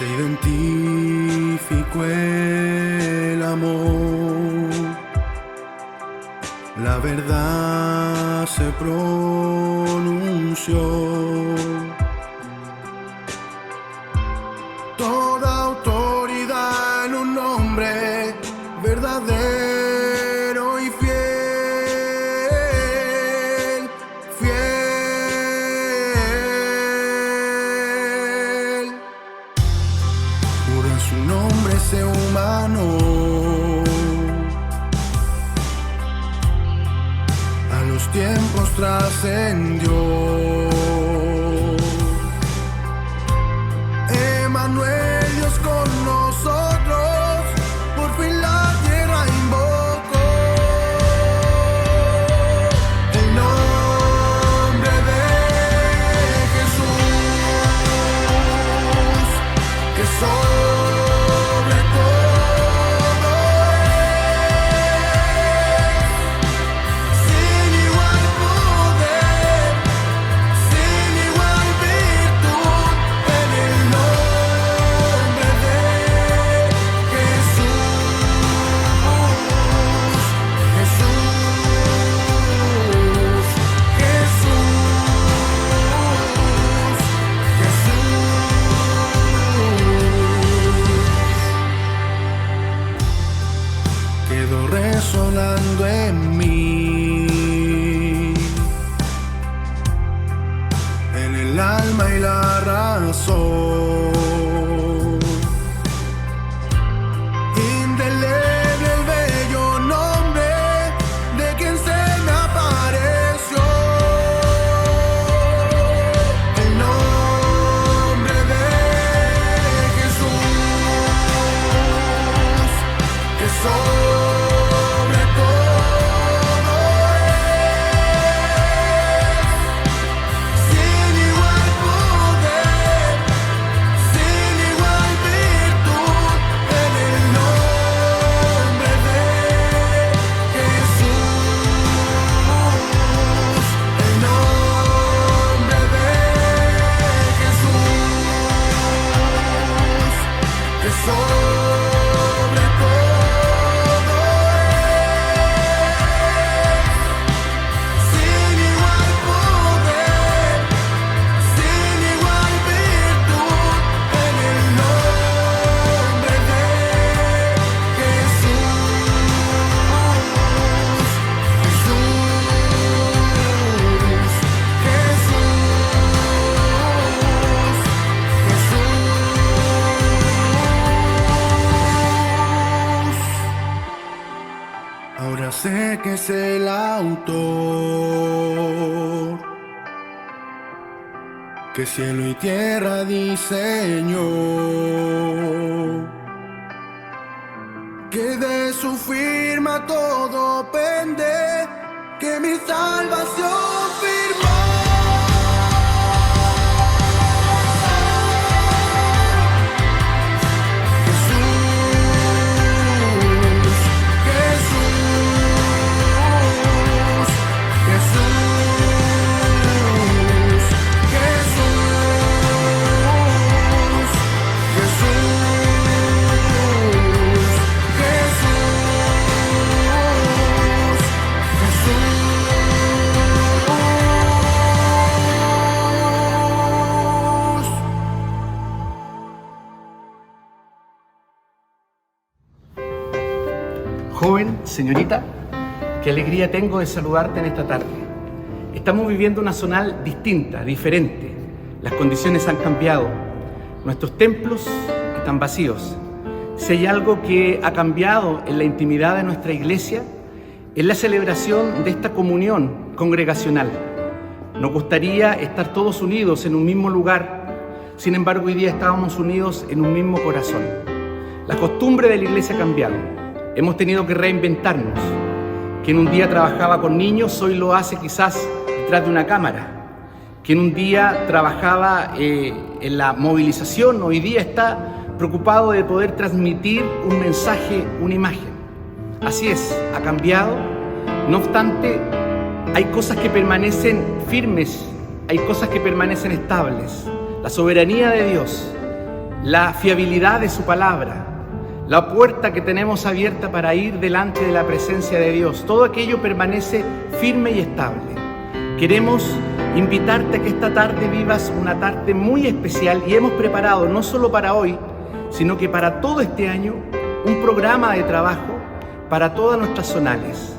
Se identificó el amor, la verdad se pronunció. Toda autoridad en un nombre verdadero y fiel, fiel. Juro en su nombre ese humano, a los tiempos trascendió. Emmanuel, Dios con nosotros, por fin la tierra invocó el nombre de Jesús, que sobre todo es, sin igual poder, sin igual virtud, en el nombre de Jesús, quedó resonando en mí, en el alma y la razón. Indeleble el bello nombre de quien se me apareció, el nombre de Jesús, que sobre todo es, sin igual poder, sin igual virtud, en el nombre de Jesús, el nombre de Jesús, que sobre todo es, sin igual poder, sin igual virtud, en el nombre de Jesús, Jesús. Ahora sé que es el autor que cielo y tierra diseñó, que de su firma todo pende, que mi salvación firmó. Joven, señorita, qué alegría tengo de saludarte en esta tarde. Estamos viviendo una zona distinta, diferente. Las condiciones han cambiado. Nuestros templos están vacíos. Si hay algo que ha cambiado en la intimidad de nuestra iglesia, es la celebración de esta comunión congregacional. Nos gustaría estar todos unidos en un mismo lugar, sin embargo hoy día estábamos unidos en un mismo corazón. La costumbre de la iglesia ha cambiado. Hemos tenido que reinventarnos. Quien un día trabajaba con niños, hoy lo hace quizás detrás de una cámara. Quien un día trabajaba en la movilización, hoy día está preocupado de poder transmitir un mensaje, una imagen. Así es, ha cambiado. No obstante, hay cosas que permanecen firmes, hay cosas que permanecen estables. La soberanía de Dios, la fiabilidad de su palabra, la puerta que tenemos abierta para ir delante de la presencia de Dios. Todo aquello permanece firme y estable. Queremos invitarte a que esta tarde vivas una tarde muy especial y hemos preparado no solo para hoy, sino que para todo este año un programa de trabajo para todas nuestras zonales.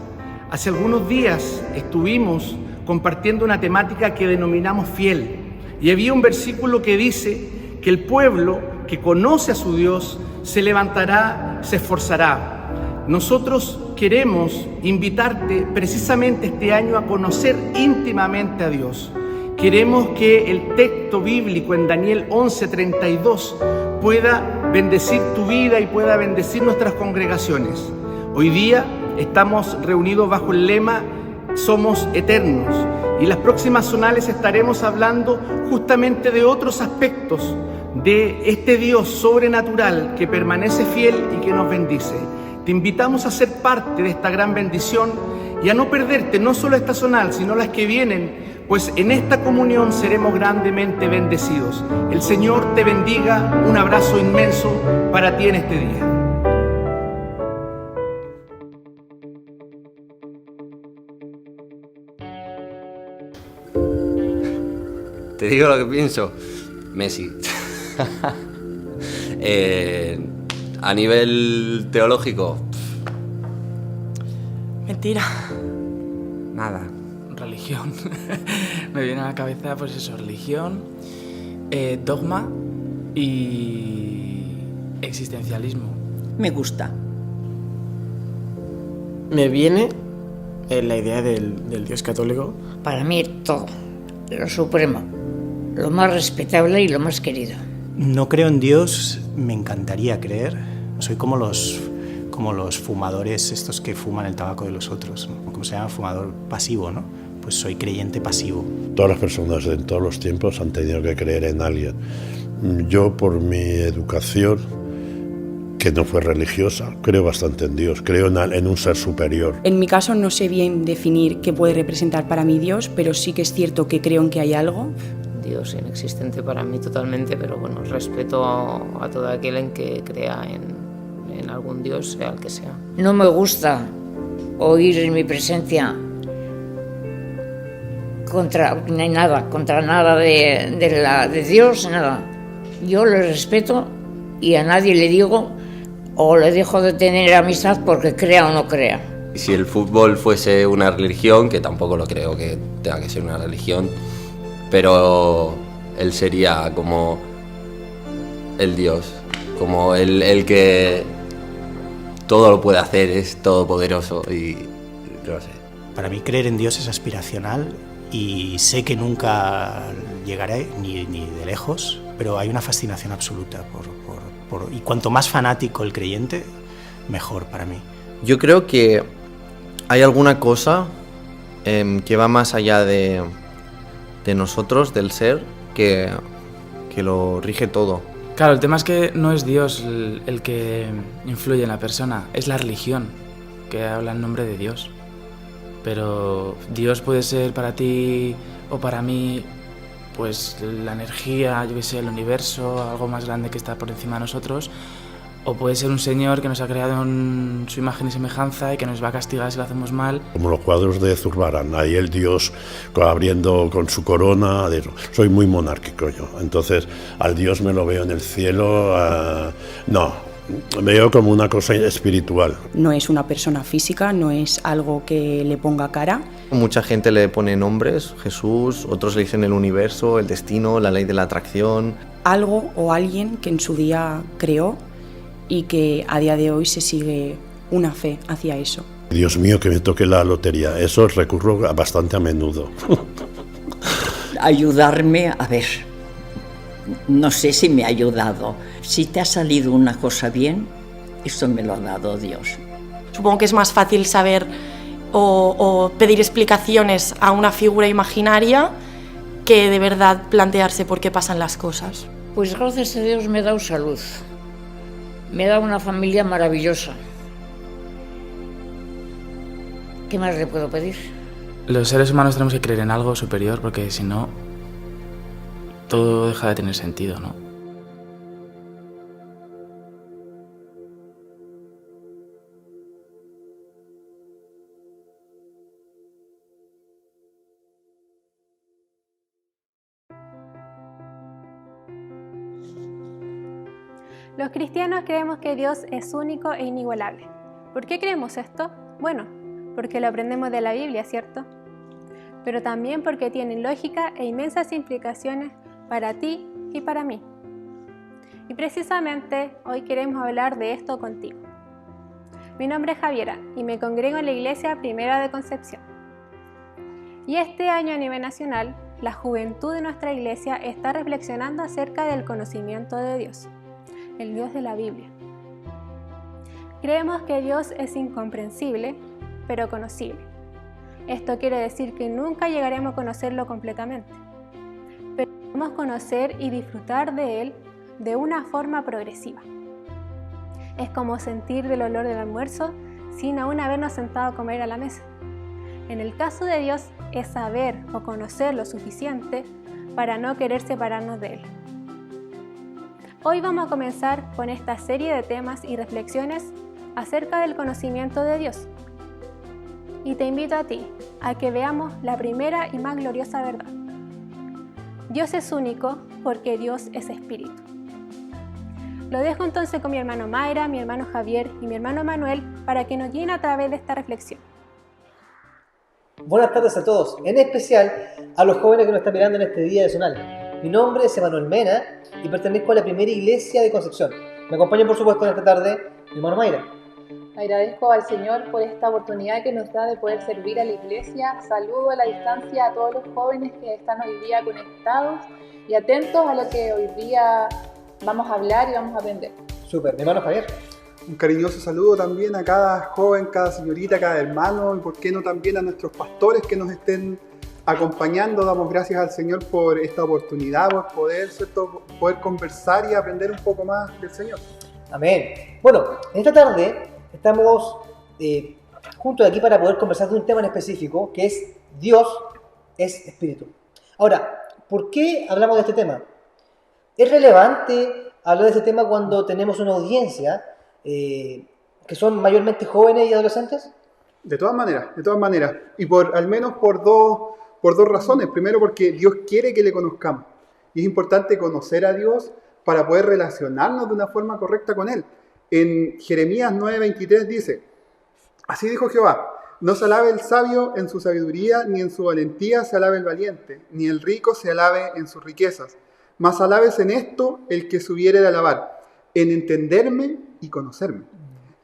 Hace algunos días estuvimos compartiendo una temática que denominamos fiel y había un versículo que dice que el pueblo que conoce a su Dios se levantará, se esforzará. Nosotros queremos invitarte precisamente este año a conocer íntimamente a Dios. Queremos que el texto bíblico en Daniel 11:32 pueda bendecir tu vida y pueda bendecir nuestras congregaciones. Hoy día estamos reunidos bajo el lema Somos Eternos y las próximas zonales estaremos hablando justamente de otros aspectos de este Dios sobrenatural que permanece fiel y que nos bendice. Te invitamos a ser parte de esta gran bendición y a no perderte no solo esta zonal, sino las que vienen, pues en esta comunión seremos grandemente bendecidos. El Señor te bendiga, un abrazo inmenso para ti en este día. Te digo lo que pienso. Messi. A nivel teológico. Mentira. Nada. Religión. Me viene a la cabeza, pues eso, religión, dogma y existencialismo. Me gusta. Me viene la idea del Dios católico. Para mí todo, lo supremo, lo más respetable y lo más querido. No creo en Dios, me encantaría creer. Soy como los fumadores estos que fuman el tabaco de los otros, ¿no? ¿Cómo se llama? Fumador pasivo, ¿no? Pues soy creyente pasivo. Todas las personas en todos los tiempos han tenido que creer en alguien. Yo, por mi educación, que no fue religiosa, creo bastante en Dios, creo en un ser superior. En mi caso no sé bien definir qué puede representar para mí Dios, pero sí que es cierto que creo en que hay algo. Dios inexistente para mí totalmente, pero bueno, respeto a todo aquel en que crea en algún Dios, sea el que sea. No me gusta oír en mi presencia contra nada de Dios, nada. Yo le respeto y a nadie le digo o le dejo de tener amistad porque crea o no crea. Si el fútbol fuese una religión, que tampoco lo creo que tenga que ser una religión, pero él sería como el Dios, como el que todo lo puede hacer, es todopoderoso y no sé. Para mí creer en Dios es aspiracional y sé que nunca llegaré ni de lejos, pero hay una fascinación absoluta y cuanto más fanático el creyente, mejor para mí. Yo creo que hay alguna cosa que va más allá de nosotros, del ser, que lo rige todo. Claro, el tema es que no es Dios el que influye en la persona, es la religión que habla en nombre de Dios. Pero Dios puede ser para ti o para mí, pues la energía, yo qué sé, el universo, algo más grande que está por encima de nosotros. O puede ser un señor que nos ha creado en su imagen y semejanza y que nos va a castigar si lo hacemos mal. Como los cuadros de Zurbarán, ahí el Dios abriendo con su corona. Soy muy monárquico yo, entonces al Dios me lo veo en el cielo, no, veo como una cosa espiritual. No es una persona física, no es algo que le ponga cara. Mucha gente le pone nombres, Jesús, otros le dicen el universo, el destino, la ley de la atracción. Algo o alguien que en su día creó y que a día de hoy se sigue una fe hacia eso. Dios mío, que me toque la lotería, eso recurro bastante a menudo. Ayudarme, a ver, no sé si me ha ayudado. Si te ha salido una cosa bien, eso me lo ha dado Dios. Supongo que es más fácil saber o pedir explicaciones a una figura imaginaria que de verdad plantearse por qué pasan las cosas. Pues gracias a Dios me ha dado salud. Me da una familia maravillosa. ¿Qué más le puedo pedir? Los seres humanos tenemos que creer en algo superior porque si no, todo deja de tener sentido, ¿no? Los cristianos creemos que Dios es único e inigualable. ¿Por qué creemos esto? Bueno, porque lo aprendemos de la Biblia, ¿cierto? Pero también porque tiene lógica e inmensas implicaciones para ti y para mí. Y precisamente hoy queremos hablar de esto contigo. Mi nombre es Javiera y me congrego en la Iglesia Primera de Concepción. Y este año a nivel nacional, la juventud de nuestra iglesia está reflexionando acerca del conocimiento de Dios, el Dios de la Biblia. Creemos que Dios es incomprensible, pero conocible. Esto quiere decir que nunca llegaremos a conocerlo completamente, pero podemos conocer y disfrutar de Él de una forma progresiva. Es como sentir del olor del almuerzo sin aún habernos sentado a comer a la mesa. En el caso de Dios es saber o conocer lo suficiente para no querer separarnos de Él. Hoy vamos a comenzar con esta serie de temas y reflexiones acerca del conocimiento de Dios. Y te invito a ti a que veamos la primera y más gloriosa verdad. Dios es único porque Dios es espíritu. Lo dejo entonces con mi hermano Mayra, mi hermano Javier y mi hermano Manuel para que nos guíen a través de esta reflexión. Buenas tardes a todos, en especial a los jóvenes que nos están mirando en este día devocional. Mi nombre es Emanuel Mena y pertenezco a la primera iglesia de Concepción. Me acompaña por supuesto en esta tarde mi hermano Mayra. Agradezco al Señor por esta oportunidad que nos da de poder servir a la iglesia. Saludo a la distancia a todos los jóvenes que están hoy día conectados y atentos a lo que hoy día vamos a hablar y vamos a aprender. Súper, mi hermano Javier. Un cariñoso saludo también a cada joven, cada señorita, cada hermano y por qué no también a nuestros pastores que nos estén acompañando. Damos gracias al Señor por esta oportunidad, por poder conversar y aprender un poco más del Señor. Amén. Bueno, en esta tarde estamos juntos aquí para poder conversar de un tema en específico que es Dios es espíritu. Ahora, ¿por qué hablamos de este tema? ¿Es relevante hablar de este tema cuando tenemos una audiencia que son mayormente jóvenes y adolescentes? De todas maneras. Y al menos por dos razones. Primero, porque Dios quiere que le conozcamos. Y es importante conocer a Dios para poder relacionarnos de una forma correcta con Él. En Jeremías 9:23 dice: así dijo Jehová, no se alabe el sabio en su sabiduría, ni en su valentía se alabe el valiente, ni el rico se alabe en sus riquezas. Mas alabes en esto el que se hubiere de alabar, en entenderme y conocerme.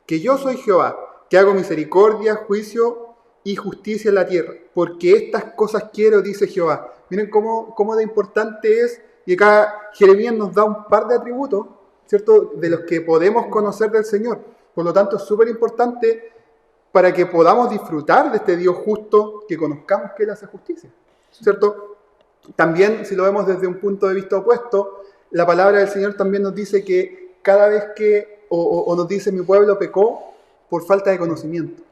Que yo soy Jehová, que hago misericordia, juicio y justicia en la tierra, porque estas cosas quiero, dice Jehová. Miren cómo de importante es, y acá Jeremías nos da un par de atributos, ¿cierto?, de los que podemos conocer del Señor. Por lo tanto, es súper importante para que podamos disfrutar de este Dios justo, que conozcamos que Él hace justicia, ¿cierto? También, si lo vemos desde un punto de vista opuesto, la palabra del Señor también nos dice que cada vez que, o nos dice mi pueblo pecó por falta de conocimiento,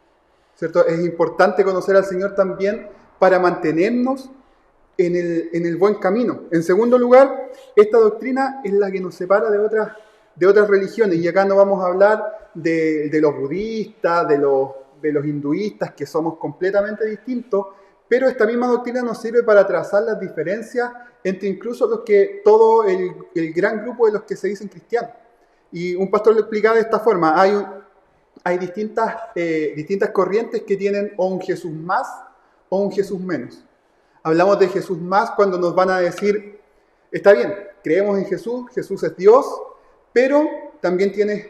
¿cierto? Es importante conocer al Señor también para mantenernos en el buen camino. En segundo lugar, esta doctrina es la que nos separa de otras religiones, y acá no vamos a hablar de los budistas, de los hinduistas, que somos completamente distintos, pero esta misma doctrina nos sirve para trazar las diferencias entre incluso todo el gran grupo de los que se dicen cristianos. Y un pastor lo explicaba de esta forma: hay distintas corrientes que tienen o un Jesús más o un Jesús menos. Hablamos de Jesús más cuando nos van a decir, está bien, creemos en Jesús, Jesús es Dios, pero también tienes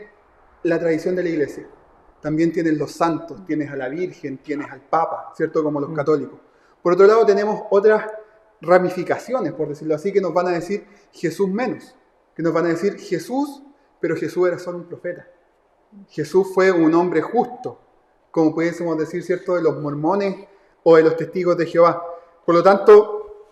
la tradición de la iglesia, también tienes los santos, tienes a la Virgen, tienes al Papa, ¿cierto?, como los católicos. Por otro lado, tenemos otras ramificaciones, por decirlo así, que nos van a decir Jesús menos, que nos van a decir Jesús, pero Jesús era solo un profeta. Jesús fue un hombre justo, como pudiésemos decir, ¿cierto?, de los mormones o de los testigos de Jehová. Por lo tanto,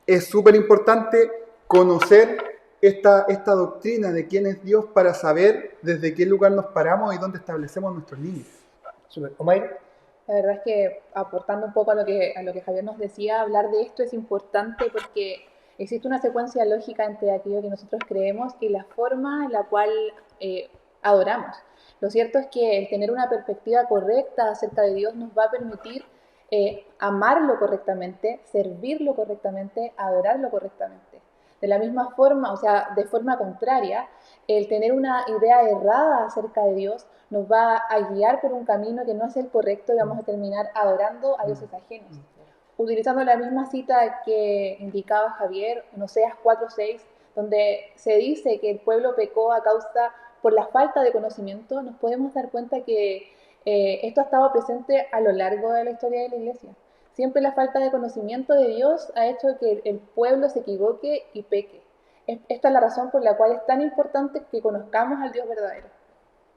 es súper importante conocer esta doctrina de quién es Dios para saber desde qué lugar nos paramos y dónde establecemos nuestros límites. Súper. ¿Omaira? La verdad es que, aportando un poco a lo que Javier nos decía, hablar de esto es importante porque existe una secuencia lógica entre aquello que nosotros creemos y la forma en la cual adoramos. Lo cierto es que el tener una perspectiva correcta acerca de Dios nos va a permitir amarlo correctamente, servirlo correctamente, adorarlo correctamente. De la misma forma, o sea, de forma contraria, el tener una idea errada acerca de Dios nos va a guiar por un camino que no es el correcto y vamos a terminar adorando a dioses ajenos. Utilizando la misma cita que indicaba Javier, en Oseas 4:6, donde se dice que el pueblo pecó a causa por la falta de conocimiento, nos podemos dar cuenta que esto ha estado presente a lo largo de la historia de la Iglesia. Siempre la falta de conocimiento de Dios ha hecho que el pueblo se equivoque y peque. Esta es la razón por la cual es tan importante que conozcamos al Dios verdadero.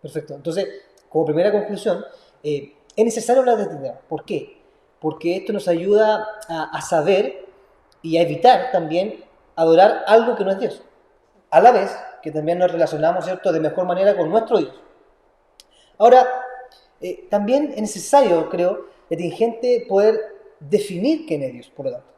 Perfecto. Entonces, como primera conclusión, es necesario hablar de este tema. ¿Por qué? Porque esto nos ayuda a saber y a evitar también adorar algo que no es Dios. A la vez que también nos relacionamos, ¿cierto?, de mejor manera con nuestro Dios. Ahora, también es necesario, creo, atingente poder definir quién es Dios, por lo tanto.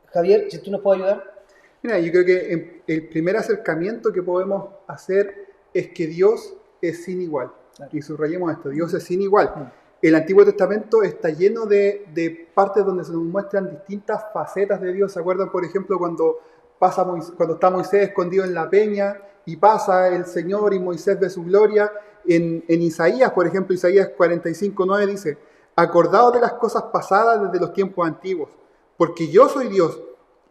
Javier, si tú nos puedes ayudar. Mira, yo creo que el primer acercamiento que podemos hacer es que Dios es sin igual. Y subrayemos esto, Dios es sin igual. El Antiguo Testamento está lleno de partes donde se nos muestran distintas facetas de Dios. ¿Se acuerdan, por ejemplo, cuando está Moisés escondido en la peña y pasa el Señor y Moisés ve su gloria? En Isaías, por ejemplo, Isaías 45:9 dice: acordaos de las cosas pasadas desde los tiempos antiguos, porque yo soy Dios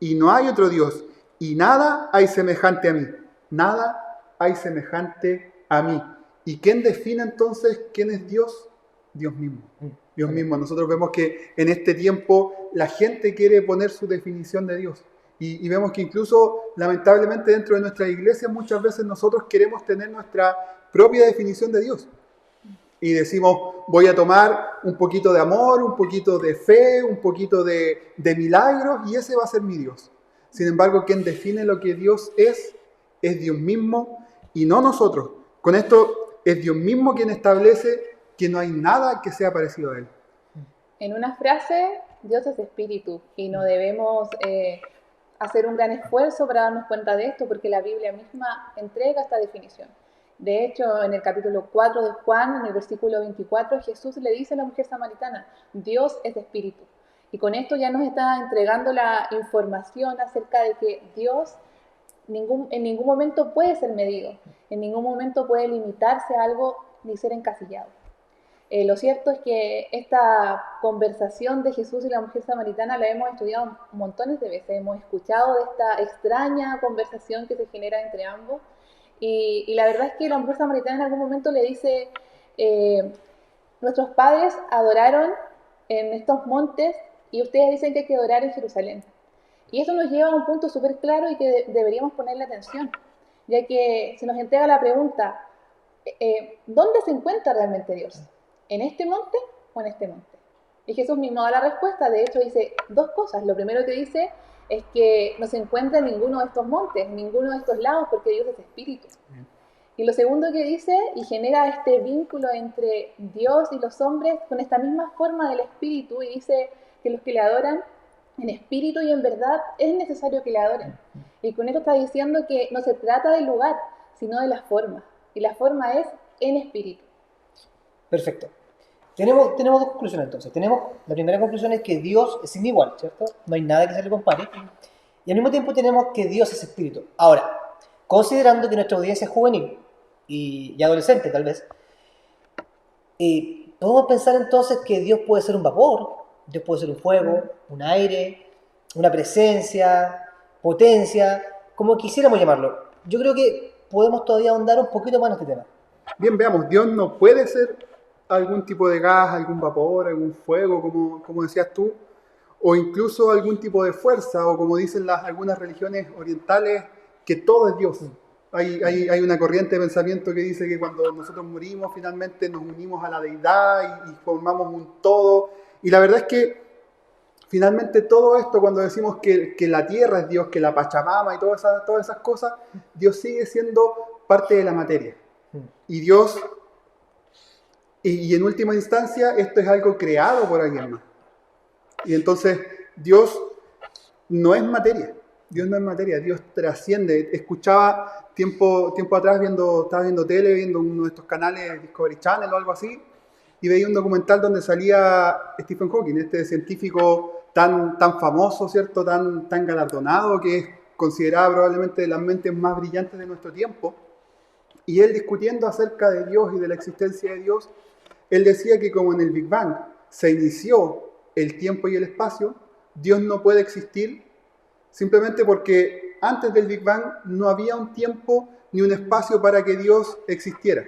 y no hay otro Dios, y nada hay semejante a mí. Nada hay semejante a mí. ¿Y quién define entonces quién es Dios? Dios mismo. Dios mismo. Nosotros vemos que en este tiempo la gente quiere poner su definición de Dios. Y vemos que incluso, lamentablemente, dentro de nuestra iglesia muchas veces nosotros queremos tener nuestra propia definición de Dios. Y decimos, voy a tomar un poquito de amor, un poquito de fe, un poquito de milagros, y ese va a ser mi Dios. Sin embargo, quien define lo que Dios es Dios mismo y no nosotros. Con esto, es Dios mismo quien establece que no hay nada que sea parecido a Él. En una frase, Dios es espíritu y no debemos hacer un gran esfuerzo para darnos cuenta de esto, porque la Biblia misma entrega esta definición. De hecho, en el capítulo 4 de Juan, en el versículo 24, Jesús le dice a la mujer samaritana: Dios es espíritu. Y con esto ya nos está entregando la información acerca de que Dios en ningún momento puede ser medido, en ningún momento puede limitarse a algo ni ser encasillado. Lo cierto es que esta conversación de Jesús y la mujer samaritana la hemos estudiado montones de veces. Hemos escuchado de esta extraña conversación que se genera entre ambos. Y la verdad es que la mujer samaritana en algún momento le dice: nuestros padres adoraron en estos montes y ustedes dicen que hay que adorar en Jerusalén. Y eso nos lleva a un punto súper claro y que deberíamos ponerle atención, ya que se nos entrega la pregunta: ¿dónde se encuentra realmente Dios? ¿En este monte o en este monte? Y Jesús mismo da la respuesta. De hecho dice dos cosas. Lo primero que dice es que no se encuentra en ninguno de estos montes, en ninguno de estos lados, porque Dios es espíritu. Y lo segundo que dice, y genera este vínculo entre Dios y los hombres con esta misma forma del espíritu, y dice que los que le adoran en espíritu y en verdad es necesario que le adoren. Y con esto está diciendo que no se trata del lugar, sino de la forma. Y la forma es en espíritu. Perfecto. Tenemos dos conclusiones entonces. La primera conclusión es que Dios es sin igual, ¿cierto? No hay nada que se le compare. Y al mismo tiempo tenemos que Dios es espíritu. Ahora, considerando que nuestra audiencia es juvenil y adolescente tal vez, podemos pensar entonces que Dios puede ser un vapor, Dios puede ser un fuego, un aire, una presencia, potencia, como quisiéramos llamarlo. Yo creo que podemos todavía ahondar un poquito más en este tema. Bien, veamos, Dios no puede ser algún tipo de gas, algún vapor, algún fuego, como decías tú, o incluso algún tipo de fuerza, o como dicen algunas religiones orientales, que todo es Dios. Hay una corriente de pensamiento que dice que cuando nosotros morimos, finalmente nos unimos a la deidad y formamos un todo. Y la verdad es que finalmente todo esto, cuando decimos que la tierra es Dios, que la Pachamama y todas esas cosas, Dios sigue siendo parte de la materia. Y Dios, y en última instancia, esto es algo creado por alguien más. Y entonces Dios no es materia. Dios no es materia, Dios trasciende. Escuchaba tiempo atrás, estaba viendo tele, viendo uno de estos canales, Discovery Channel o algo así, y veía un documental donde salía Stephen Hawking, este científico tan famoso, ¿cierto? Tan galardonado, que es considerada probablemente de las mentes más brillantes de nuestro tiempo, y él discutiendo acerca de Dios y de la existencia de Dios, él decía que como en el Big Bang se inició el tiempo y el espacio, Dios no puede existir simplemente porque antes del Big Bang no había un tiempo ni un espacio para que Dios existiera.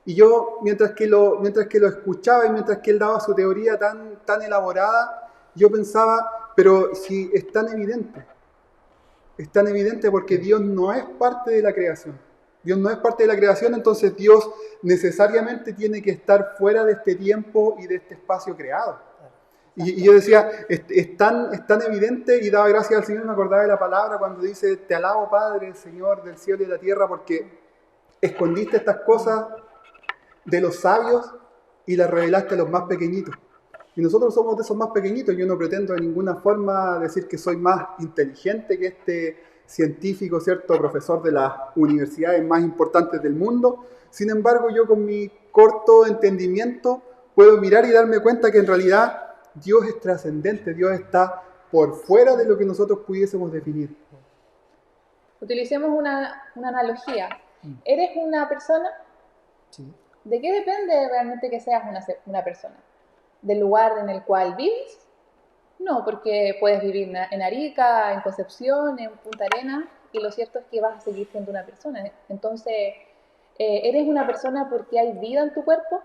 Y yo, mientras que lo escuchaba y mientras que él daba su teoría tan elaborada, yo pensaba, pero si es tan evidente porque Dios no es parte de la creación. Dios no es parte de la creación, entonces Dios necesariamente tiene que estar fuera de este tiempo y de este espacio creado. Y yo decía, es tan evidente, y daba gracias al Señor, me acordaba de la palabra cuando dice, te alabo Padre, Señor del cielo y de la tierra, porque escondiste estas cosas de los sabios y las revelaste a los más pequeñitos. Y nosotros somos de esos más pequeñitos. Yo no pretendo de ninguna forma decir que soy más inteligente que este científico, ¿cierto?, profesor de las universidades más importantes del mundo. Sin embargo, yo con mi corto entendimiento puedo mirar y darme cuenta que en realidad Dios es trascendente, Dios está por fuera de lo que nosotros pudiésemos definir. Utilicemos una analogía. ¿Eres una persona? Sí. ¿De qué depende realmente que seas una persona? ¿Del lugar en el cual vives? No, porque puedes vivir en Arica, en Concepción, en Punta Arenas, y lo cierto es que vas a seguir siendo una persona. Entonces, ¿eres una persona porque hay vida en tu cuerpo?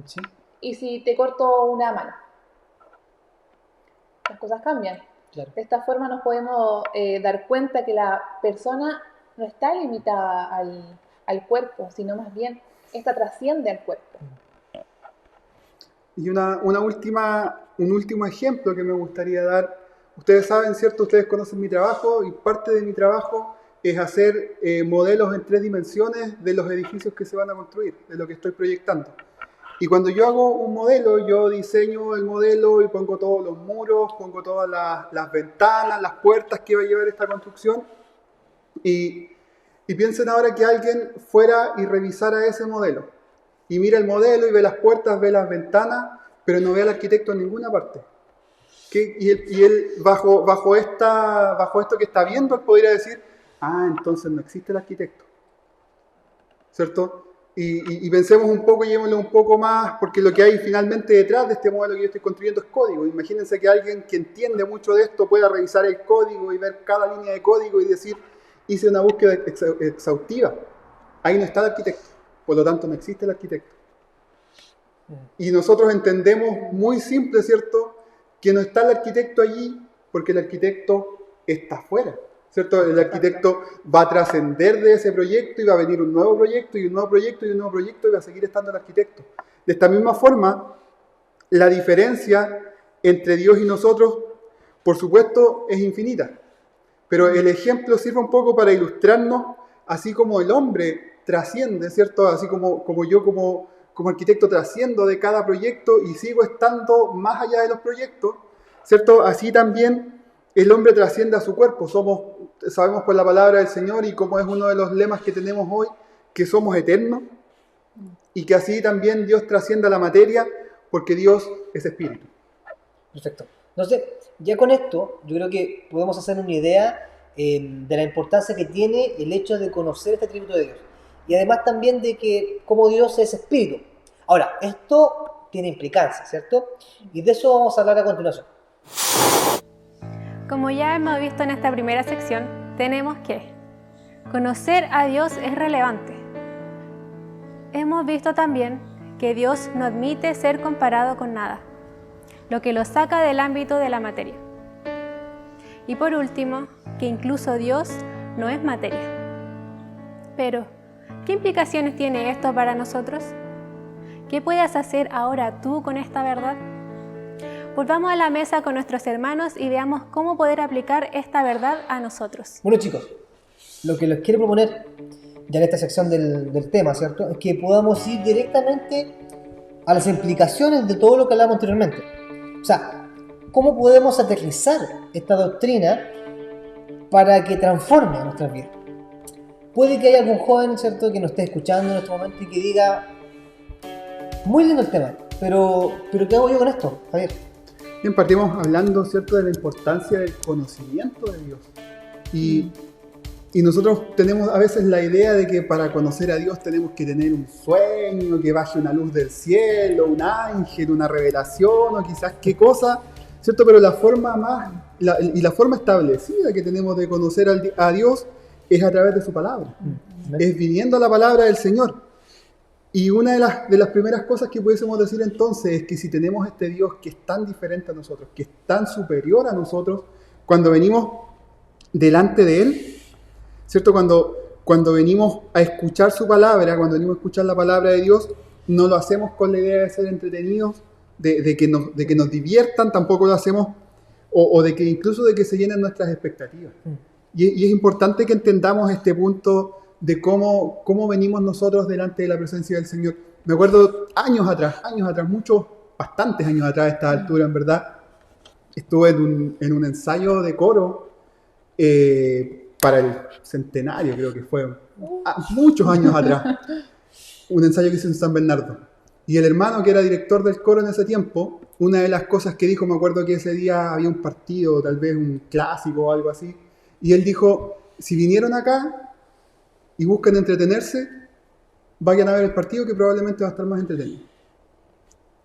Sí. Y si te corto una mano, las cosas cambian. Claro. De esta forma nos podemos dar cuenta que la persona no está limitada al cuerpo, sino más bien esta trasciende al cuerpo. Y un último ejemplo que me gustaría dar. Ustedes saben, ¿cierto? Ustedes conocen mi trabajo, y parte de mi trabajo es hacer modelos en 3 dimensiones de los edificios que se van a construir, de lo que estoy proyectando. Y cuando yo hago un modelo, yo diseño el modelo y pongo todos los muros, pongo todas las ventanas, las puertas que va a llevar esta construcción. Y piensen ahora que alguien fuera y revisara ese modelo. Y mira el modelo y ve las puertas, ve las ventanas, pero no ve al arquitecto en ninguna parte. Y él bajo esto que está viendo, él podría decir, entonces no existe el arquitecto. ¿Cierto? Y pensemos un poco, llevémoslo un poco más, porque lo que hay finalmente detrás de este modelo que yo estoy construyendo es código. Imagínense que alguien que entiende mucho de esto pueda revisar el código y ver cada línea de código y decir, hice una búsqueda exhaustiva. Ahí no está el arquitecto, por lo tanto no existe el arquitecto. Y nosotros entendemos muy simple, ¿cierto?, que no está el arquitecto allí porque el arquitecto está afuera. ¿Cierto? El arquitecto va a trascender de ese proyecto y va a venir un nuevo proyecto y un nuevo proyecto y un nuevo proyecto y va a seguir estando el arquitecto. De esta misma forma, la diferencia entre Dios y nosotros, por supuesto, es infinita. Pero el ejemplo sirve un poco para ilustrarnos, así como el hombre trasciende, ¿cierto? Así como yo como arquitecto trasciendo de cada proyecto y sigo estando más allá de los proyectos, ¿cierto? Así también el hombre trasciende a su cuerpo. Sabemos por la palabra del Señor, y como es uno de los lemas que tenemos hoy, que somos eternos, y que así también Dios trasciende a la materia, porque Dios es espíritu. Perfecto. Entonces, ya con esto, yo creo que podemos hacer una idea de la importancia que tiene el hecho de conocer este atributo de Dios. Y además también de que como Dios es espíritu. Ahora, esto tiene implicancias, ¿cierto? Y de eso vamos a hablar a continuación. Como ya hemos visto en esta primera sección, tenemos que conocer a Dios es relevante. Hemos visto también que Dios no admite ser comparado con nada, lo que lo saca del ámbito de la materia. Y por último, que incluso Dios no es materia. Pero, ¿qué implicaciones tiene esto para nosotros? ¿Qué puedes hacer ahora tú con esta verdad? Volvamos a la mesa con nuestros hermanos y veamos cómo poder aplicar esta verdad a nosotros. Bueno, chicos, lo que les quiero proponer ya en esta sección del tema, ¿cierto?, es que podamos ir directamente a las implicaciones de todo lo que hablamos anteriormente. O sea, ¿cómo podemos aterrizar esta doctrina para que transforme nuestras vidas? Puede que haya algún joven, ¿cierto?, que nos esté escuchando en este momento y que diga, muy lindo el tema, pero ¿qué hago yo con esto, Javier? Bien, partimos hablando, ¿cierto?, de la importancia del conocimiento de Dios. Y nosotros tenemos a veces la idea de que para conocer a Dios tenemos que tener un sueño, que baje una luz del cielo, un ángel, una revelación o quizás qué cosa, ¿cierto? Pero la forma establecida que tenemos de conocer a Dios es a través de su palabra. Es viniendo a la palabra del Señor. Y una de las primeras cosas que pudiésemos decir entonces es que si tenemos este Dios que es tan diferente a nosotros, que es tan superior a nosotros, cuando venimos delante de Él, ¿cierto? Cuando venimos a escuchar su palabra, cuando venimos a escuchar la palabra de Dios, no lo hacemos con la idea de ser entretenidos, de que nos diviertan, tampoco lo hacemos, o de que incluso de que se llenen nuestras expectativas. Y es importante que entendamos este punto de cómo venimos nosotros delante de la presencia del Señor. Me acuerdo años atrás, bastantes años atrás a esta altura, en verdad, estuve en un ensayo de coro, para el centenario, creo que fue, muchos años atrás, un ensayo que hice en San Bernardo. Y el hermano que era director del coro en ese tiempo, una de las cosas que dijo, me acuerdo que ese día había un partido, tal vez un clásico o algo así, y él dijo, si vinieron acá y buscan entretenerse, vayan a ver el partido que probablemente va a estar más entretenido.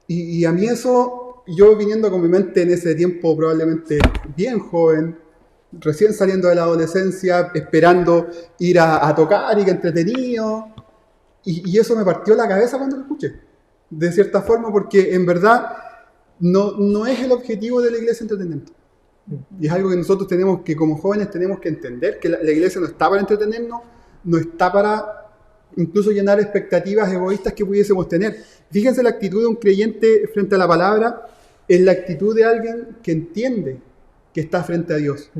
Y a mí eso, yo viniendo con mi mente en ese tiempo probablemente bien joven, recién saliendo de la adolescencia, esperando ir a tocar y que entretenido. Y eso me partió la cabeza cuando lo escuché, de cierta forma, porque en verdad no es el objetivo de la iglesia entretenimiento. Y es algo que nosotros tenemos que, como jóvenes, tenemos que entender, que la iglesia no está para entretenernos, no está para incluso llenar expectativas egoístas que pudiésemos tener. Fíjense la actitud de un creyente frente a la palabra, es la actitud de alguien que entiende que está frente a Dios.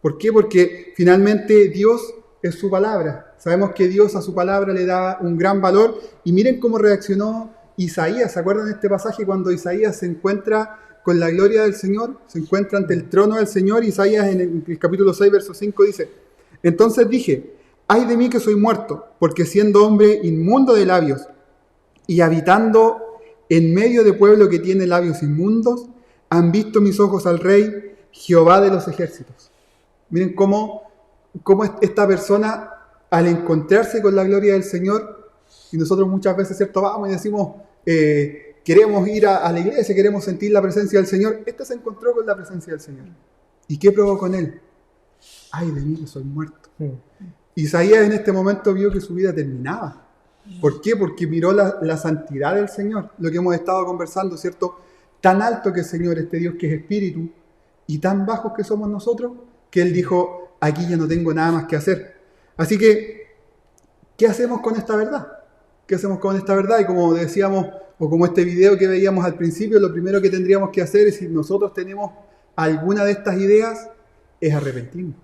¿Por qué? Porque finalmente Dios es su palabra. Sabemos que Dios a su palabra le da un gran valor. Y miren cómo reaccionó Isaías. ¿Se acuerdan de este pasaje cuando Isaías se encuentra con la gloria del Señor? Se encuentra ante el trono del Señor. Isaías en el capítulo 6, verso 5 dice: entonces dije, ay de mí que soy muerto, porque siendo hombre inmundo de labios y habitando en medio de pueblo que tiene labios inmundos, han visto mis ojos al Rey, Jehová de los ejércitos. Miren cómo esta persona, al encontrarse con la gloria del Señor, y nosotros muchas veces, ¿cierto?, vamos y decimos, queremos ir a la iglesia, queremos sentir la presencia del Señor. Este se encontró con la presencia del Señor. ¿Y qué provocó en él? Ay de mí que soy muerto. Isaías en este momento vio que su vida terminaba. ¿Por qué? Porque miró la santidad del Señor, lo que hemos estado conversando, ¿cierto? Tan alto que el Señor, este Dios que es espíritu, y tan bajos que somos nosotros, que Él dijo, aquí ya no tengo nada más que hacer. Así que, ¿qué hacemos con esta verdad? ¿Qué hacemos con esta verdad? Y como decíamos, o como este video que veíamos al principio, lo primero que tendríamos que hacer es, si nosotros tenemos alguna de estas ideas, es arrepentirnos.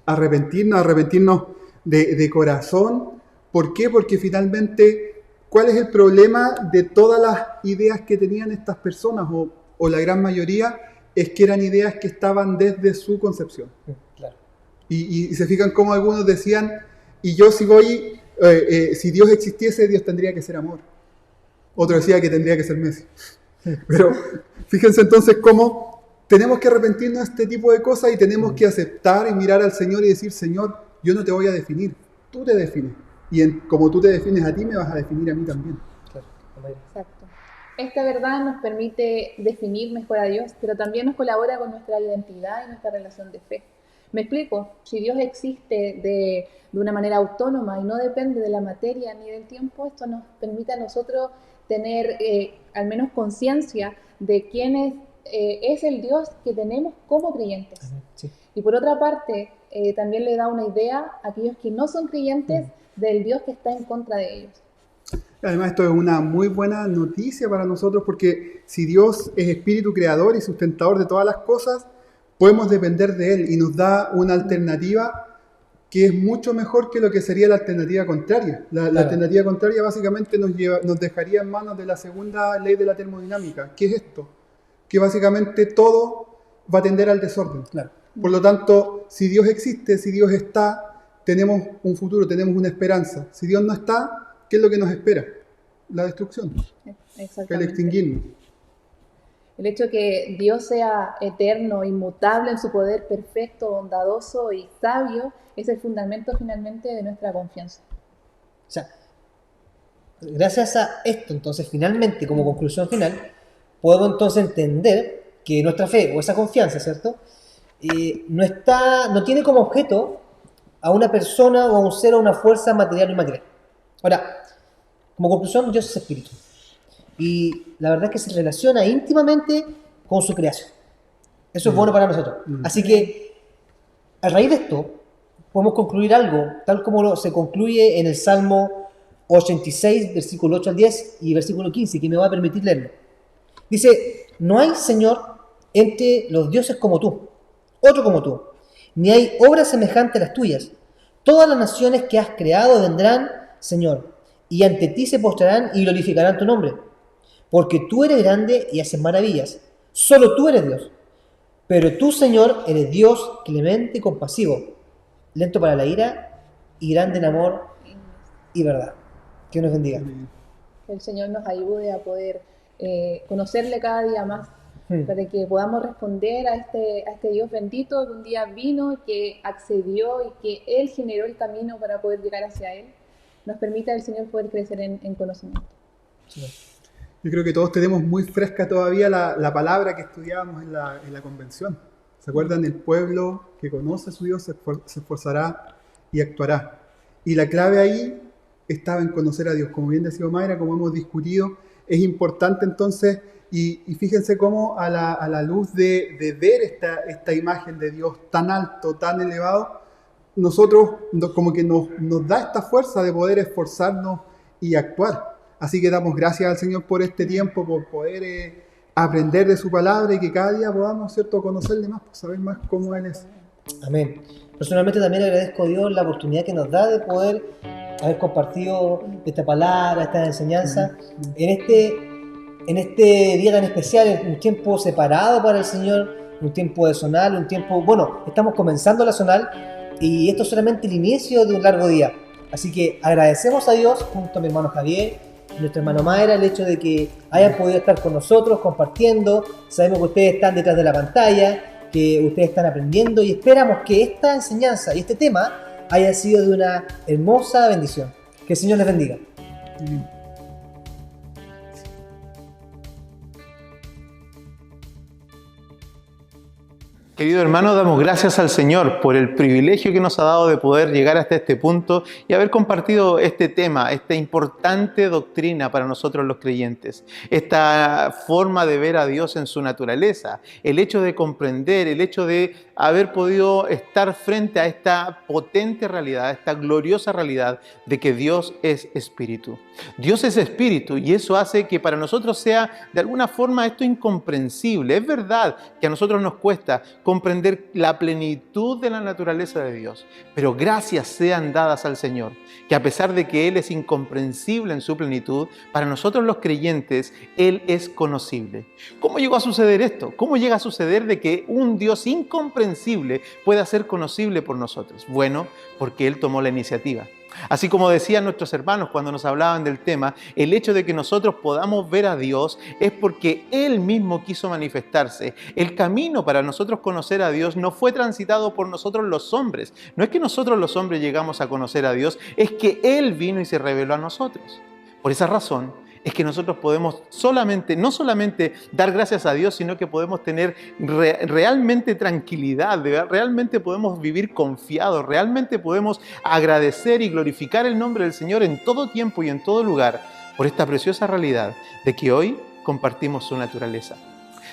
Arrepentirnos de corazón. ¿Por qué? Porque finalmente, ¿cuál es el problema de todas las ideas que tenían estas personas, o la gran mayoría? Es que eran ideas que estaban desde su concepción. Claro. Y se fijan cómo algunos decían, y yo si voy, si Dios existiese, Dios tendría que ser amor. Otro decía que tendría que ser Messi. Pero fíjense entonces cómo tenemos que arrepentirnos de este tipo de cosas y tenemos que aceptar y mirar al Señor y decir, Señor, yo no te voy a definir, tú te defines. Y como tú te defines a ti, me vas a definir a mí también. Claro. Exacto. Esta verdad nos permite definir mejor a Dios, pero también nos colabora con nuestra identidad y nuestra relación de fe. Me explico, si Dios existe de una manera autónoma y no depende de la materia ni del tiempo, esto nos permite a nosotros tener al menos conciencia de quién es el Dios que tenemos como creyentes. Sí. Y por otra parte, también le da una idea a aquellos que no son creyentes del Dios que está en contra de ellos. Además, esto es una muy buena noticia para nosotros, porque si Dios es espíritu creador y sustentador de todas las cosas, podemos depender de Él y nos da una alternativa que es mucho mejor que lo que sería la alternativa contraria. La alternativa contraria básicamente nos dejaría en manos de la segunda ley de la termodinámica. ¿Qué es esto? Que básicamente todo va a tender al desorden. Claro. Por lo tanto, si Dios existe, si Dios está, tenemos un futuro, tenemos una esperanza. Si Dios no está, ¿qué es lo que nos espera? La destrucción, el extinguirnos. El hecho de que Dios sea eterno, inmutable en su poder perfecto, bondadoso y sabio, es el fundamento finalmente de nuestra confianza. O sea, gracias a esto, entonces, finalmente, como conclusión final, podemos entonces entender que nuestra fe o esa confianza, ¿cierto? No tiene como objeto a una persona o a un ser o a una fuerza material o inmaterial. Ahora, como conclusión, Dios es espíritu. Y la verdad es que se relaciona íntimamente con su creación. Eso es bueno para nosotros. Así que, a raíz de esto, podemos concluir algo, tal como se concluye en el Salmo 86, versículo 8 al 10 y versículo 15, que me va a permitir leerlo. Dice, no hay Señor entre los dioses como tú, otro como tú, ni hay obra semejante a las tuyas. Todas las naciones que has creado vendrán, Señor, y ante ti se postrarán y glorificarán tu nombre. Porque tú eres grande y haces maravillas. Solo tú eres Dios. Pero tú, Señor, eres Dios clemente y compasivo, lento para la ira y grande en amor y verdad. Que nos bendiga. Que el Señor nos ayude a poder conocerle cada día más, para que podamos responder a este Dios bendito que un día vino, que accedió y que Él generó el camino para poder llegar hacia Él. Nos permita el Señor poder crecer en conocimiento. Sí. Yo creo que todos tenemos muy fresca todavía la palabra que estudiábamos en la convención. ¿Se acuerdan? El pueblo que conoce a su Dios se esforzará y actuará. Y la clave ahí estaba en conocer a Dios. Como bien decía Mayra, como hemos discutido, es importante entonces, y fíjense cómo a la luz de ver esta imagen de Dios tan alto, tan elevado, nosotros como que nos da esta fuerza de poder esforzarnos y actuar. Así que damos gracias al Señor por este tiempo, por poder aprender de su palabra y que cada día podamos, ¿cierto?, conocerle más, saber más cómo Él es. Amén. Personalmente también agradezco a Dios la oportunidad que nos da de poder haber compartido esta palabra, esta enseñanza en este día tan especial, en un tiempo separado para el Señor, un tiempo de zonal, un tiempo, bueno, estamos comenzando la zonal y esto es solamente el inicio de un largo día. Así que agradecemos a Dios junto a mi hermano Javier y nuestra hermana Mayra el hecho de que hayan podido estar con nosotros compartiendo. Sabemos que ustedes están detrás de la pantalla, que ustedes están aprendiendo y esperamos que esta enseñanza y este tema haya sido de una hermosa bendición. Que el Señor les bendiga. Querido hermano, damos gracias al Señor por el privilegio que nos ha dado de poder llegar hasta este punto y haber compartido este tema, esta importante doctrina para nosotros los creyentes, esta forma de ver a Dios en su naturaleza, el hecho de comprender, el hecho de haber podido estar frente a esta potente realidad, esta gloriosa realidad de que Dios es espíritu. Dios es espíritu y eso hace que para nosotros sea de alguna forma esto incomprensible. Es verdad que a nosotros nos cuesta comprender la plenitud de la naturaleza de Dios, pero gracias sean dadas al Señor, que a pesar de que Él es incomprensible en su plenitud, para nosotros los creyentes Él es conocible. ¿Cómo llegó a suceder esto? ¿Cómo llega a suceder de que un Dios incomprensible pueda ser conocible por nosotros? Bueno, porque Él tomó la iniciativa. Así como decían nuestros hermanos cuando nos hablaban del tema, el hecho de que nosotros podamos ver a Dios es porque Él mismo quiso manifestarse. El camino para nosotros conocer a Dios no fue transitado por nosotros los hombres. No es que nosotros los hombres llegamos a conocer a Dios, es que Él vino y se reveló a nosotros. Por esa razón es que nosotros podemos no solamente dar gracias a Dios, sino que podemos tener realmente tranquilidad, realmente podemos vivir confiados, realmente podemos agradecer y glorificar el nombre del Señor en todo tiempo y en todo lugar por esta preciosa realidad de que hoy compartimos su naturaleza.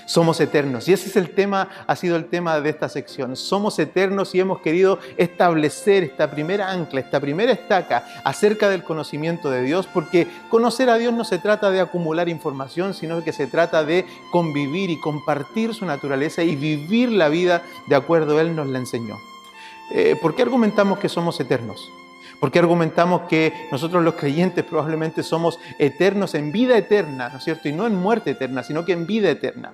Somos eternos y ese es el tema, ha sido el tema de esta sección. Somos eternos y hemos querido establecer esta primera ancla, esta primera estaca acerca del conocimiento de Dios, porque conocer a Dios no se trata de acumular información, sino que se trata de convivir y compartir su naturaleza y vivir la vida de acuerdo a Él nos la enseñó. ¿Por qué argumentamos que somos eternos? ¿Por qué argumentamos que nosotros los creyentes probablemente somos eternos en vida eterna, ¿no es cierto? Y no en muerte eterna, sino que en vida eterna.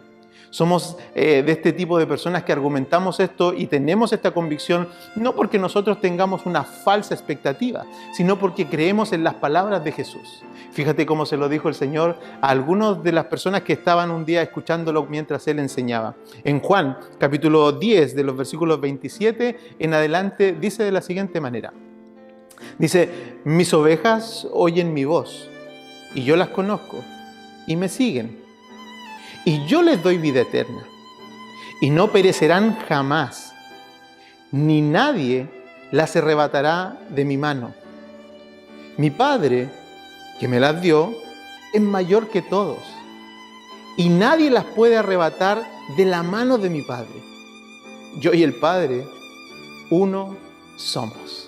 Somos de este tipo de personas que argumentamos esto y tenemos esta convicción no porque nosotros tengamos una falsa expectativa, sino porque creemos en las palabras de Jesús. Fíjate cómo se lo dijo el Señor a algunas de las personas que estaban un día escuchándolo mientras Él enseñaba. En Juan, capítulo 10, de los versículos 27 en adelante, dice de la siguiente manera. Dice, mis ovejas oyen mi voz, y yo las conozco, y me siguen. Y yo les doy vida eterna, y no perecerán jamás, ni nadie las arrebatará de mi mano. Mi Padre, que me las dio, es mayor que todos, y nadie las puede arrebatar de la mano de mi Padre. Yo y el Padre, uno somos.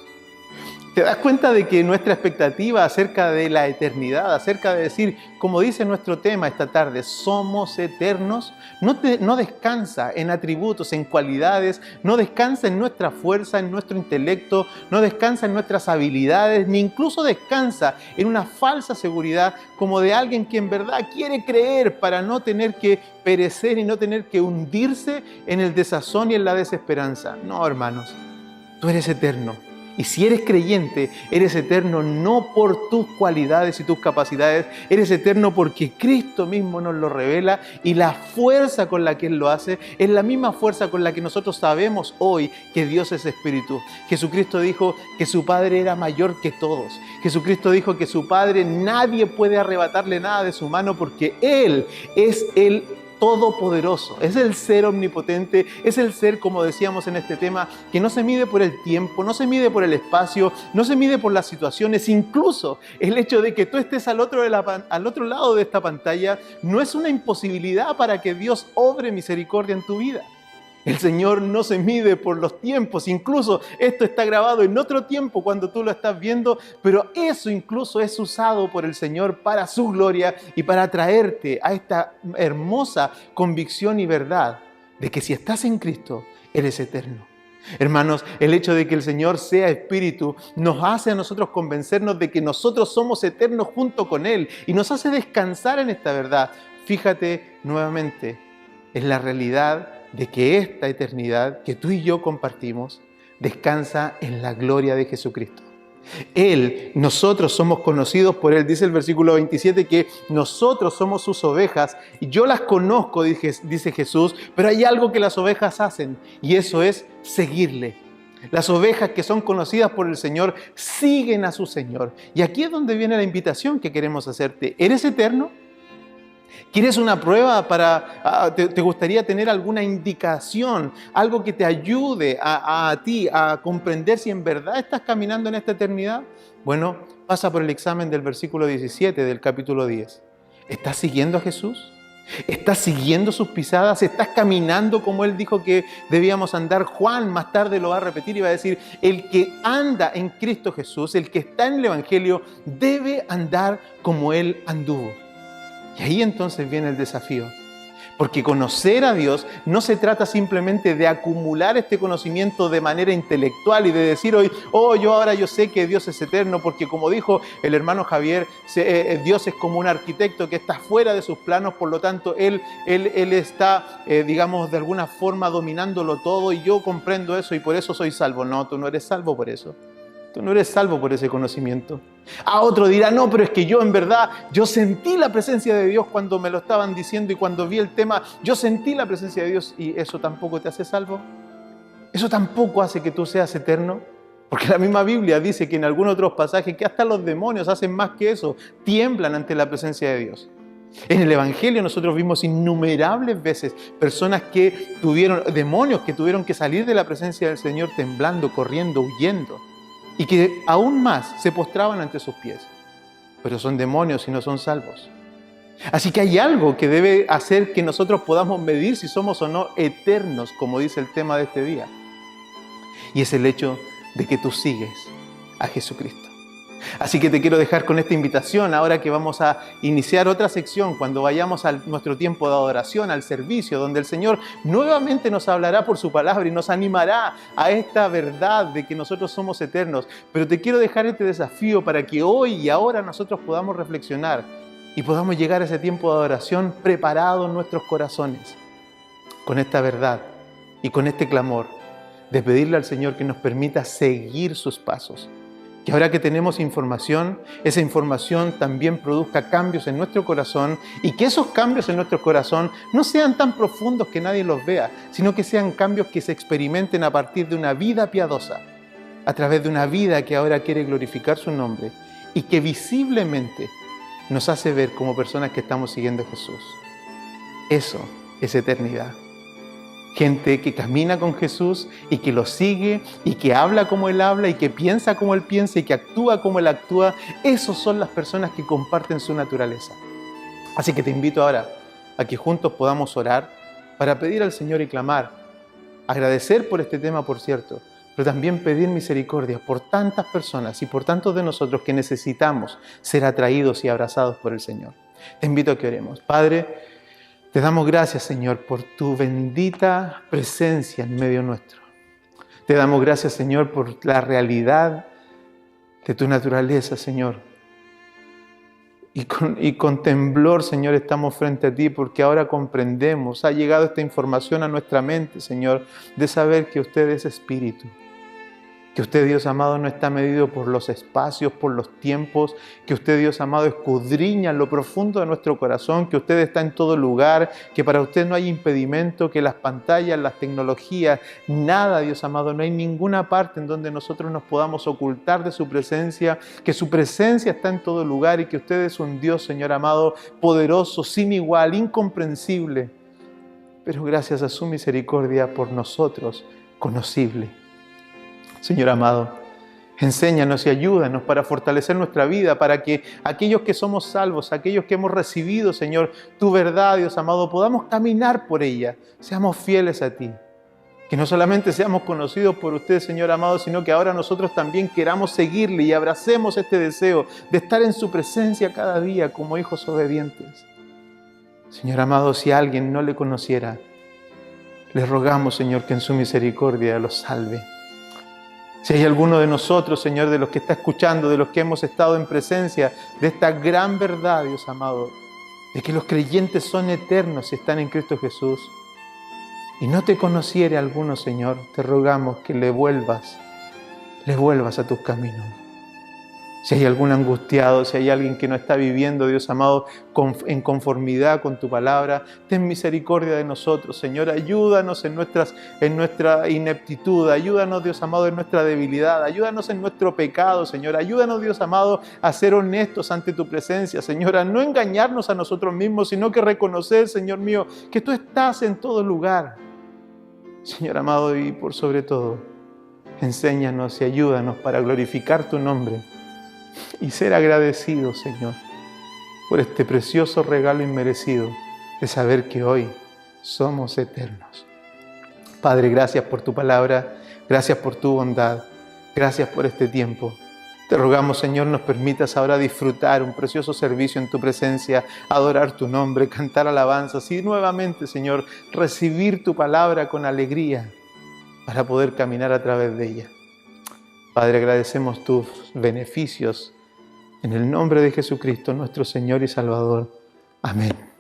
¿Te das cuenta de que nuestra expectativa acerca de la eternidad, acerca de decir, como dice nuestro tema esta tarde, somos eternos, no descansa en atributos, en cualidades, no descansa en nuestra fuerza, en nuestro intelecto, no descansa en nuestras habilidades, ni incluso descansa en una falsa seguridad como de alguien que en verdad quiere creer para no tener que perecer y no tener que hundirse en el desazón y en la desesperanza? No, hermanos, tú eres eterno. Y si eres creyente, eres eterno no por tus cualidades y tus capacidades, eres eterno porque Cristo mismo nos lo revela y la fuerza con la que Él lo hace es la misma fuerza con la que nosotros sabemos hoy que Dios es Espíritu. Jesucristo dijo que su Padre era mayor que todos. Jesucristo dijo que su Padre nadie puede arrebatarle nada de su mano porque Él es el todopoderoso, es el ser omnipotente, es el ser, como decíamos en este tema, que no se mide por el tiempo, no se mide por el espacio, no se mide por las situaciones. Incluso el hecho de que tú estés al otro lado de esta pantalla no es una imposibilidad para que Dios obre misericordia en tu vida. El Señor no se mide por los tiempos, incluso esto está grabado en otro tiempo cuando tú lo estás viendo, pero eso incluso es usado por el Señor para su gloria y para traerte a esta hermosa convicción y verdad de que si estás en Cristo, eres eterno. Hermanos, el hecho de que el Señor sea Espíritu nos hace a nosotros convencernos de que nosotros somos eternos junto con Él y nos hace descansar en esta verdad. Fíjate nuevamente en la realidad de que esta eternidad que tú y yo compartimos descansa en la gloria de Jesucristo. Nosotros somos conocidos por Él. Dice el versículo 27 que nosotros somos sus ovejas y yo las conozco, dice Jesús, pero hay algo que las ovejas hacen y eso es seguirle. Las ovejas que son conocidas por el Señor siguen a su Señor. Y aquí es donde viene la invitación que queremos hacerte. ¿Eres eterno? ¿Quieres una prueba te gustaría tener alguna indicación, algo que te ayude a ti a comprender si en verdad estás caminando en esta eternidad? Bueno, pasa por el examen del versículo 17 del capítulo 10. ¿Estás siguiendo a Jesús? ¿Estás siguiendo sus pisadas? ¿Estás caminando como Él dijo que debíamos andar? Juan más tarde lo va a repetir y va a decir, el que anda en Cristo Jesús, el que está en el Evangelio, debe andar como Él anduvo. Y ahí entonces viene el desafío, porque conocer a Dios no se trata simplemente de acumular este conocimiento de manera intelectual y de decir hoy, yo sé que Dios es eterno, porque como dijo el hermano Javier, Dios es como un arquitecto que está fuera de sus planos, por lo tanto Él está, digamos, de alguna forma dominándolo todo y yo comprendo eso y por eso soy salvo. No, tú no eres salvo por eso. Tú no eres salvo por ese conocimiento. A otro dirá, no, pero es que yo en verdad, yo sentí la presencia de Dios cuando me lo estaban diciendo y cuando vi el tema, yo sentí la presencia de Dios y eso tampoco te hace salvo. Eso tampoco hace que tú seas eterno. Porque la misma Biblia dice que en algunos otros pasajes que hasta los demonios hacen más que eso, tiemblan ante la presencia de Dios. En el Evangelio nosotros vimos innumerables veces personas que demonios que tuvieron que salir de la presencia del Señor temblando, corriendo, huyendo. Y que aún más se postraban ante sus pies. Pero son demonios y no son salvos. Así que hay algo que debe hacer que nosotros podamos medir si somos o no eternos, como dice el tema de este día. Y es el hecho de que tú sigues a Jesucristo. Así que te quiero dejar con esta invitación ahora que vamos a iniciar otra sección cuando vayamos a nuestro tiempo de adoración, al servicio, donde el Señor nuevamente nos hablará por su palabra y nos animará a esta verdad de que nosotros somos eternos. Pero te quiero dejar este desafío para que hoy y ahora nosotros podamos reflexionar y podamos llegar a ese tiempo de adoración preparado en nuestros corazones, con esta verdad y con este clamor de pedirle al Señor que nos permita seguir sus pasos. Que ahora que tenemos información, esa información también produzca cambios en nuestro corazón y que esos cambios en nuestro corazón no sean tan profundos que nadie los vea, sino que sean cambios que se experimenten a partir de una vida piadosa, a través de una vida que ahora quiere glorificar su nombre y que visiblemente nos hace ver como personas que estamos siguiendo a Jesús. Eso es eternidad. Gente que camina con Jesús y que lo sigue y que habla como Él habla y que piensa como Él piensa y que actúa como Él actúa. Esos son las personas que comparten su naturaleza. Así que te invito ahora a que juntos podamos orar para pedir al Señor y clamar, agradecer por este tema, por cierto, pero también pedir misericordia por tantas personas y por tantos de nosotros que necesitamos ser atraídos y abrazados por el Señor. Te invito a que oremos. Padre, te damos gracias, Señor, por tu bendita presencia en medio nuestro. Te damos gracias, Señor, por la realidad de tu naturaleza, Señor. Y con temblor, Señor, estamos frente a ti porque ahora comprendemos, ha llegado esta información a nuestra mente, Señor, de saber que usted es espíritu. Que usted, Dios amado, no está medido por los espacios, por los tiempos, que usted, Dios amado, escudriña en lo profundo de nuestro corazón, que usted está en todo lugar, que para usted no hay impedimento, que las pantallas, las tecnologías, nada, Dios amado, no hay ninguna parte en donde nosotros nos podamos ocultar de su presencia, que su presencia está en todo lugar y que usted es un Dios, Señor amado, poderoso, sin igual, incomprensible, pero gracias a su misericordia por nosotros, conocible. Señor amado, enséñanos y ayúdanos para fortalecer nuestra vida, para que aquellos que somos salvos, aquellos que hemos recibido, Señor, tu verdad, Dios amado, podamos caminar por ella, seamos fieles a ti. Que no solamente seamos conocidos por usted, Señor amado, sino que ahora nosotros también queramos seguirle y abracemos este deseo de estar en su presencia cada día como hijos obedientes. Señor amado, si alguien no le conociera, le rogamos, Señor, que en su misericordia lo salve. Si hay alguno de nosotros, Señor, de los que está escuchando, de los que hemos estado en presencia de esta gran verdad, Dios amado, de que los creyentes son eternos y están en Cristo Jesús, y no te conociere alguno, Señor, te rogamos que le vuelvas a tus caminos. Si hay algún angustiado, si hay alguien que no está viviendo, Dios amado, en conformidad con tu palabra, ten misericordia de nosotros, Señor. Ayúdanos en nuestra ineptitud, ayúdanos, Dios amado, en nuestra debilidad, ayúdanos en nuestro pecado, Señor. Ayúdanos, Dios amado, a ser honestos ante tu presencia, Señor, a no engañarnos a nosotros mismos, sino que reconocer, Señor mío, que tú estás en todo lugar. Señor amado, y por sobre todo, enséñanos y ayúdanos para glorificar tu nombre y ser agradecidos, Señor, por este precioso regalo inmerecido de saber que hoy somos eternos. Padre, gracias por tu palabra, gracias por tu bondad, gracias por este tiempo. Te rogamos, Señor, nos permitas ahora disfrutar un precioso servicio en tu presencia, adorar tu nombre, cantar alabanzas y nuevamente, Señor, recibir tu palabra con alegría para poder caminar a través de ella. Padre, agradecemos tus beneficios en el nombre de Jesucristo, nuestro Señor y Salvador. Amén.